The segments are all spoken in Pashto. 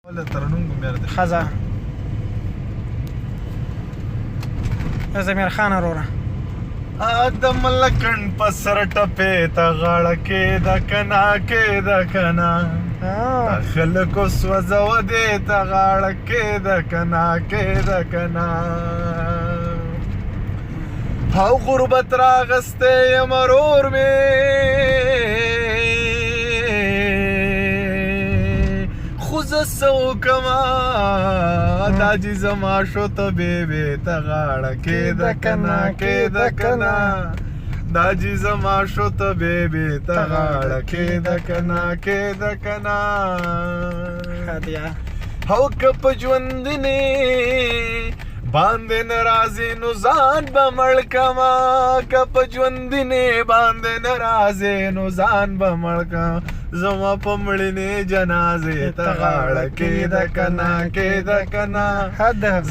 ولا ترنم کوم یاره خزا زمیر خان وروره ادم لکن پسر ټپه تا غاړه کې د کنا کې د کنا خلکو سوځو دې تا غاړه کې د کنا کې د کنا هاو غربت راغسته مرور می خوز سو کما داجی زما شو ته بیبی ته غاړه کې د کنا کې د کنا داجی زما شو ته بیبی ته غاړه کې د کنا کې د کنا هدیه هو کپ ژوندنی باندې ناراضي نو ځان به مړ کما کپ ژوندنی باندې ناراضي نو ځان به مړ کما زما په مړینې جنازې ته غاړه کې د کنا کې د کنا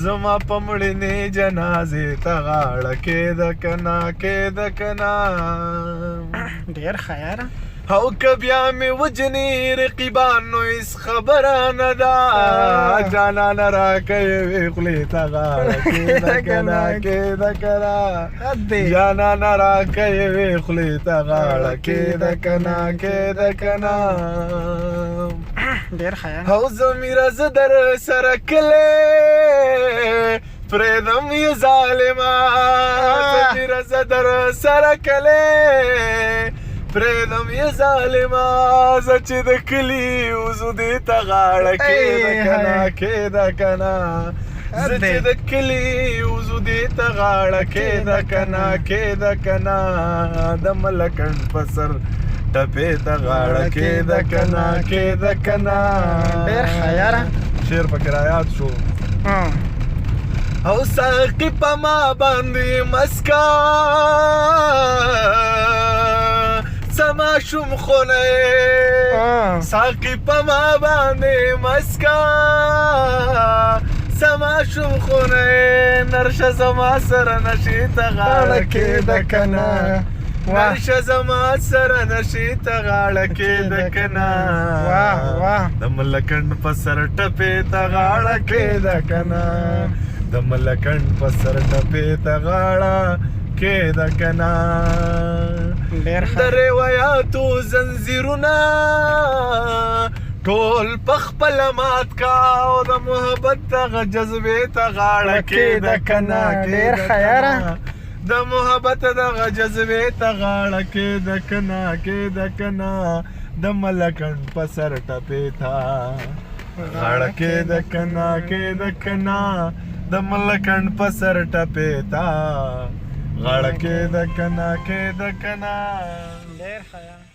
زما په مړینې جنازې ته غاړه کې د کنا کې د کنا ډېر ښه یاره او که بیا مې وجنې رقیبان نو هېڅ خبره نه ده جانان راکوي خولې ته غاړه کې د کنا کې د کنا جانان راکوي خولې ته غاړه کې د کنا کې د کنا ډېر ښه یاره او زمیره زه در سره کلی پرېږدم یې ظالمه زمیره زه در سره کلی پرېږدم یې ظالمه زه چې د کلي وزو دې ته غاړه کې د کنا کې د کنا زه چې د کلي وزو دې ته غاړه کې د کنا کې د کنا د ملکن په سر ټپې ته غاړه کې د کنا کې د کنا ډېر ښه یاره شعر پکې رایاد شو او ساقي په ما باندې مسکا سما شوم خونه ساقي په ما باندې مسکا سما شوم خونه نرشه زما سره نشي ته غاړه کې د کنا نرشه زما سره نشي ته غاړه کې د کنا د ملکن په سر ټپې ته غاړه کې د کنا د ملکن په سر ټپې ته غاړه کې د کنا د روایاتو زنځیرونه ټول په خپله مات کا او د محبت دغه جذبې ته غاړه کې د کنا ډېر ښه یاره د محبت دغه جذبې ته غاړه کې د کنا کې د کنا د ملکن په سر ټپې ته غاړه کې د کنا کې د کنا د ملکن په سر ټپې ته غاړه کې د کنا کې د کنا ډېر ښه یاره